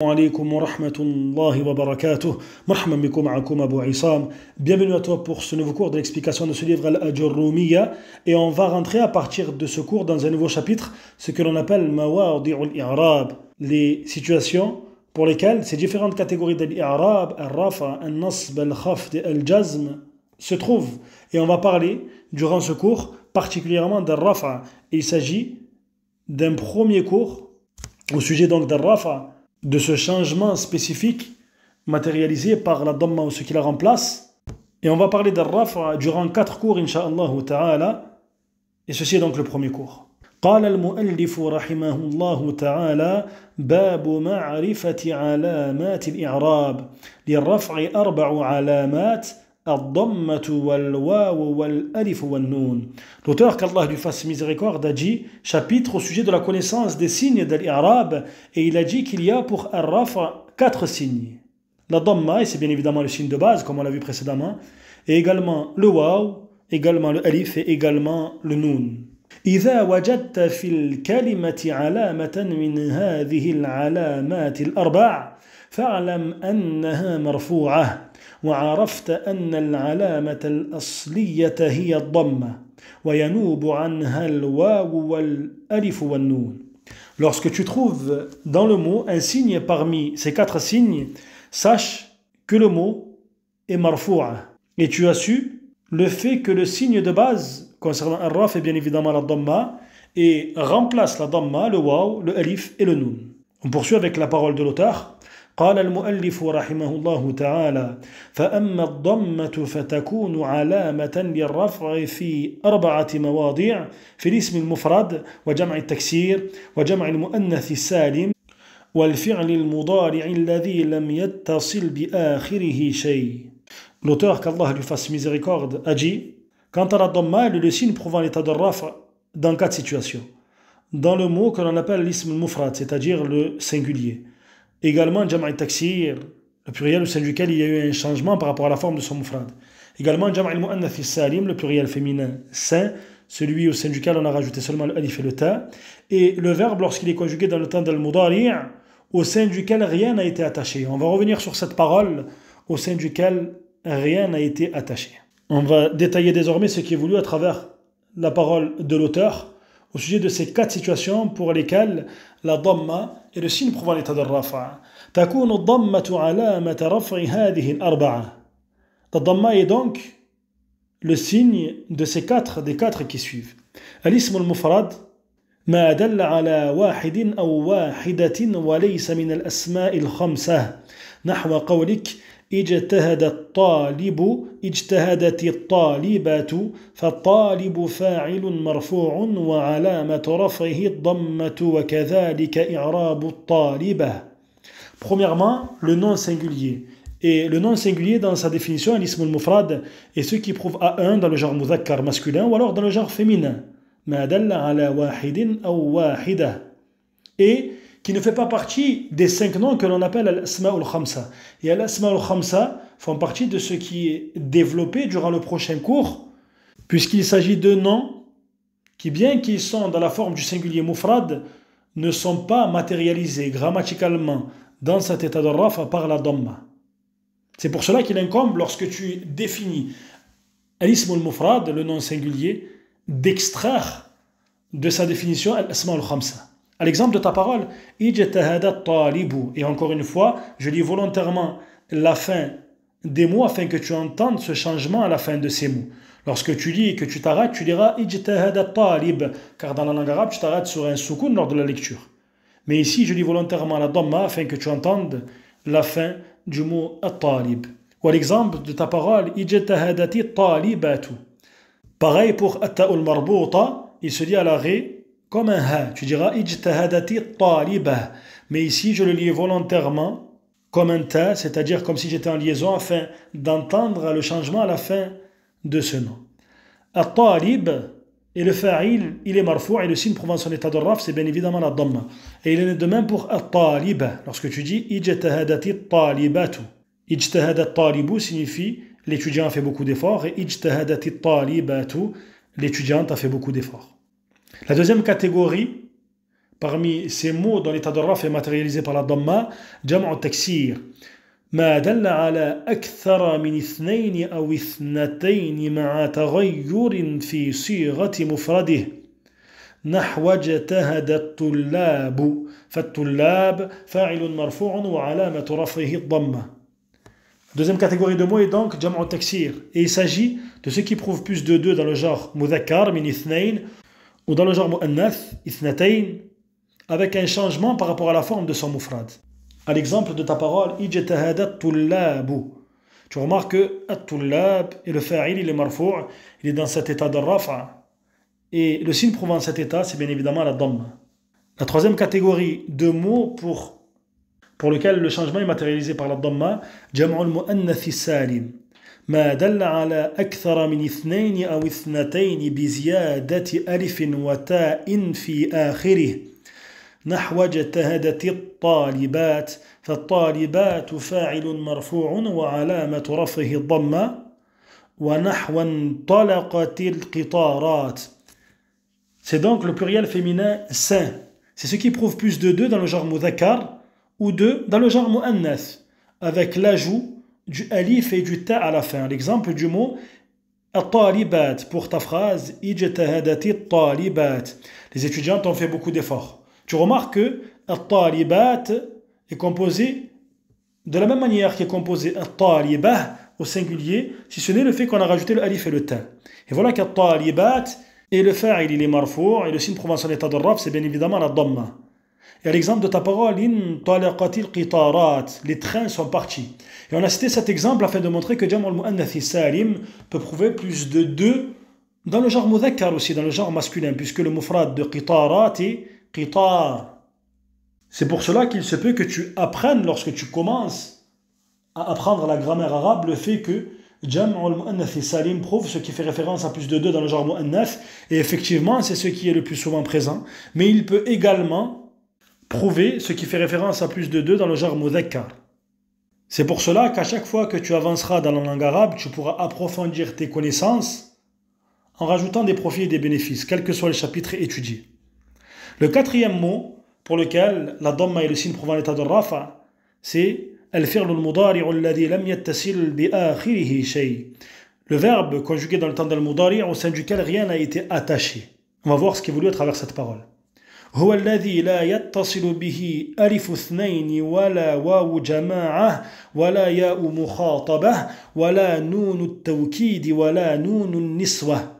Assalamu alaikum wa rahmatullahi wa barakatuh. Marhaban bikum ma'akum Abu Isam. Bienvenue à toi pour ce nouveau cours de l'explication de ce livre Al-Ajurrumiyya. Et on va rentrer à partir de ce cours dans un nouveau chapitre, ce que l'on appelle Mawadi'ul i'rab, les situations pour lesquelles ces différentes catégories de l'i'rab, al-rafa, al-nasb, al-khafd, al-jazm se trouvent. Et on va parler durant ce cours particulièrement d'al-rafa. Il s'agit d'un premier cours au sujet donc d'al-rafa, de ce changement spécifique matérialisé par la dhamma ou ce qui la remplace. Et on va parler d'al-rafa durant 4 cours, incha'Allah ta'ala. Et ceci est donc le premier cours. قال المؤلف رحمه الله تعالى باب معرفة علامات الإعراب للرفع 4 علامات الضمة والواو والألف والنون. L'auteur, qu'Allah lui fasse miséricorde, a dit chapitre au sujet de la connaissance des signes de l'I'rab, et il a dit qu'il y a pour Ar-Rafa 4 signes. La Dhamma, et c'est bien évidemment le signe de base, comme on l'a vu précédemment, et également le Waw, également le Alif et également le Nun. إذا وجدت في الكلمة علامة من هذه العلامات ال4 فاعلم أنها مرفوعة وعرفت أن العلامة الأصلية هي الضمة وينوب عنها الواو والألف والنون. Lorsque tu trouves dans le mot un signe parmi ces 4 signes, sache que le mot est marfou'a. Et tu as su le fait que le signe de base concernant Ar-Raf est bien évidemment la Dhamma et remplace la Dhamma, le Waw, le Alif et le Nun. On poursuit avec la parole de l'auteur. قال المؤلف رحمه الله تعالى فأما الضمة فتكون علامة للرفع في 4 مواضع في الاسم المفرد وجمع التكسير وجمع المؤنث السالم والفعل المضارع الذي لم يتصل بآخره شيء. L'auteur, qu'Allah lui fasse miséricorde, a dit quant à la Dhamma, elle est le signe prouvant l'état de Raf dans 4 situations. Dans le mot que l'on appelle l'ism al-mufrad, c'est-à-dire le singulier. Également, Jama' al-Taksir, le pluriel au sein duquel il y a eu un changement par rapport à la forme de son mufrad. Également, Jama' al-Mu'annath salim, le pluriel féminin sain, celui au sein duquel on a rajouté seulement le alif et le ta. Et le verbe, lorsqu'il est conjugué dans le temps d'al-Mudari', au sein duquel rien n'a été attaché. On va revenir sur cette parole, au sein duquel rien n'a été attaché. On va détailler désormais ce qui est voulu à travers la parole de l'auteur au sujet de ces 4 situations pour lesquelles la Dhamma est le signe prouvant l'état de Rafa. تكون الضمة علامة رفع هذه ال4. La Dhamma est donc le signe de ces 4 des 4 qui suivent. الاسم المفرد ما دل على واحد أو واحدة وليس من الأسماء الخمسة نحو قولك اجتهد الطالب اجتهدت الطالبة فالطالب فاعل مرفوع وعلامة رفعه الضمة وكذلك إعراب الطالبة. Premièrement, le nom singulier. Et le nom singulier dans sa définition, l'ism al-mufrad, est ce qui prouve à un dans le genre mudhakkar masculin ou alors dans le genre féminin. ما دل على واحد أو واحدة. Et qui ne fait pas partie des 5 noms que l'on appelle al-asma al-khamsa. Et al-asma al-khamsa font partie de ce qui est développé durant le prochain cours, puisqu'il s'agit de noms qui, bien qu'ils sont dans la forme du singulier mufrad, ne sont pas matérialisés grammaticalement dans cet état de rafa par la dhamma. C'est pour cela qu'il incombe, lorsque tu définis al-ism al-mufrad, le nom singulier, d'extraire de sa définition al-asma al-khamsa. À l'exemple de ta parole, ijtahada talibu. Et encore une fois, je lis volontairement la fin des mots afin que tu entendes ce changement à la fin de ces mots. Lorsque tu lis et que tu t'arrêtes, tu diras ijtahada talib, car dans la langue arabe, tu t'arrêtes sur un soukoun lors de la lecture. Mais ici, je lis volontairement la dhamma afin que tu entendes la fin du mot at-talib. Ou à l'exemple de ta parole, ijtahadati talibatu. Pareil pour at-ta'ul marbouta, il se lit à l'arrêt comme un ha, tu diras ijtahadati talibah, mais ici je le lis volontairement comme un ta, c'est-à-dire comme si j'étais en liaison afin d'entendre le changement à la fin de ce nom. At-talib et le fa'il, il est marfou' et le signe prouvant son état de raf, c'est bien évidemment la dhamma. Et il en est de même pour at-talibah, lorsque tu dis ijtahadati talibatu. Ijtahadat talibu signifie l'étudiant a fait beaucoup d'efforts et ijtahadati talibatu, l'étudiante a fait beaucoup d'efforts. La deuxième catégorie parmi ces mots dont l'état de raf est matérialisé par la dhamma, jam'u taksir. ما دل على أكثر من اثنين أو اثنتين مع تغير في صيغة مفرده نحو اجتهد الطلاب فالطلاب فاعل مرفوع وعلامة رفعه الضمة. Deuxième catégorie de mots est donc jam'u taksir. Et il s'agit de ceux qui prouvent plus de deux dans le genre mudhakkar min ithnayn ou dans le genre mu'annath ithnatayn avec un changement par rapport à la forme de son mufrad. À l'exemple de ta parole, ijtahada at-tullabu. Tu remarques que at-tullab et le fa'il, il est marfou', il est dans cet état de rafa'. Et le signe prouvant cet état, c'est bien évidemment la dhamma. La troisième catégorie de mots pour lequel le changement est matérialisé par la dhamma, jam'u al-mu'annath salim. ما دل على أكثر من اثنين أو اثنتين بزيادة ألف وتاء في آخره نحو اجتهدت الطالبات فالطالبات فاعل مرفوع وعلامة رفعه الضمة ونحو انطلقت القطارات. C'est donc le pluriel féminin sain. C'est ce qui prouve plus de deux dans le genre mudhakkar ou deux dans le genre mu'annath avec l'ajout du alif et du ta à la fin. L'exemple du mot at-talibat pour ta phrase ijtahadati at-talibat. Les étudiants ont fait beaucoup d'efforts. Tu remarques que at-talibat est composé de la même manière qu'est composé at-talibah au singulier, si ce n'est le fait qu'on a rajouté le alif et le ta. Et voilà qu'at-talibat et le fa'il il est marfou' et le signe prouvant son état de raf c'est bien évidemment la dhamma. Et à l'exemple de ta parole, les trains sont partis. Et on a cité cet exemple afin de montrer que jam'u al-mu'annath salim peut prouver plus de deux dans le genre mudhakkar aussi, dans le genre masculin, puisque le mufrad de qitarat est qitar. C'est pour cela qu'il se peut que tu apprennes, lorsque tu commences à apprendre la grammaire arabe, le fait que jam'u al-mu'annath salim prouve ce qui fait référence à plus de deux dans le genre mu'annath, et effectivement c'est ce qui est le plus souvent présent, mais il peut également prouver ce qui fait référence à plus de deux dans le genre mudhakkar. C'est pour cela qu'à chaque fois que tu avanceras dans la langue arabe, tu pourras approfondir tes connaissances en rajoutant des profits et des bénéfices, quel que soit le chapitre étudié. Le quatrième mot pour lequel la dhamma est le signe prouvant l'état de rafa, c'est al-fi'l al-mudari' alladhi lam yattasil bi akhirihi shay. Le verbe conjugué dans le temps d'al-mudari' au sein duquel rien n'a été attaché. On va voir ce qui est voulu à travers cette parole. هو الذي لا يتصل به ألف اثنين ولا واو جماعة ولا ياء مخاطبة ولا نون التوكيد ولا نون النسوة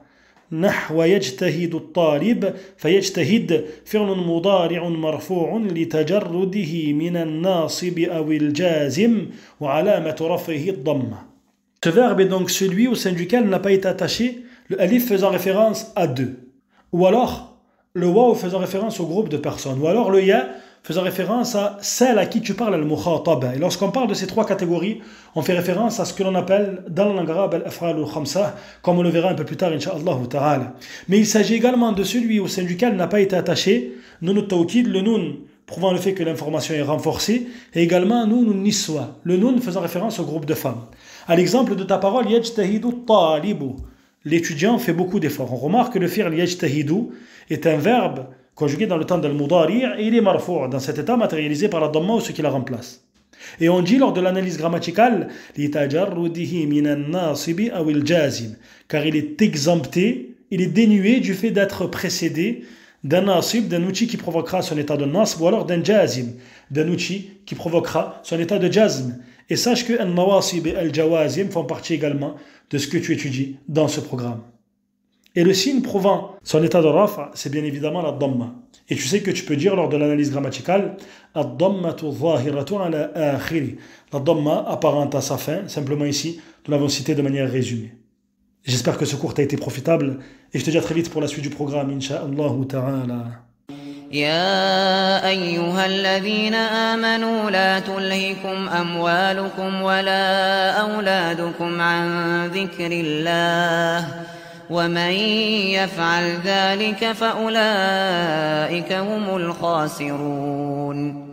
نحو يجتهد الطالب فيجتهد فعل مضارع مرفوع لتجرده من الناصب أو الجازم وعلامة رفعه الضمة. Ce verbe est donc celui au sein duquel n'a pas été attaché le alif faisant référence à deux, ou alors le waw faisant référence au groupe de personnes, ou alors le ya faisant référence à celle à qui tu parles, al-mukhataba. Et lorsqu'on parle de ces trois catégories, on fait référence à ce que l'on appelle dans la langue arabe al-af'al al-khamsa, comme on le verra un peu plus tard, incha'Allah ta'ala. Mais il s'agit également de celui au sein duquel n'a pas été attaché nun at-tawkid, le nun prouvant le fait que l'information est renforcée, et également nun niswa, le nun faisant référence au groupe de femmes. À l'exemple de ta parole, yajtahidu talibu, l'étudiant fait beaucoup d'efforts. On remarque que le fi'l yajtahidu est un verbe conjugué dans le temps d'al-mudari' et il est marfou' dans cet état matérialisé par la dhamma ou ce qui la remplace. Et on dit lors de l'analyse grammaticale litajarrudihi minan nasibi aw al-jazim, car il est exempté, il est dénué du fait d'être précédé d'un nasib, d'un outil qui provoquera son état de nasb, ou alors d'un jazim, d'un outil qui provoquera son état de jazm. Et sache que al-nawasib et al-jawazim font partie également de ce que tu étudies dans ce programme. Et le signe prouvant son état de rafa, c'est bien évidemment la dhamma. Et tu sais que tu peux dire lors de l'analyse grammaticale ad-dhammatu zahiratu ala akhiri. La dhamma apparente à sa fin, simplement ici, nous l'avons cité de manière résumée. J'espère que ce cours t'a été profitable et je te dis à très vite pour la suite du programme, incha'Allah ta'ala. يا أيها الذين آمنوا لا تلهكم أموالكم ولا أولادكم عن ذكر الله ومن يفعل ذلك فأولئك هم الخاسرون.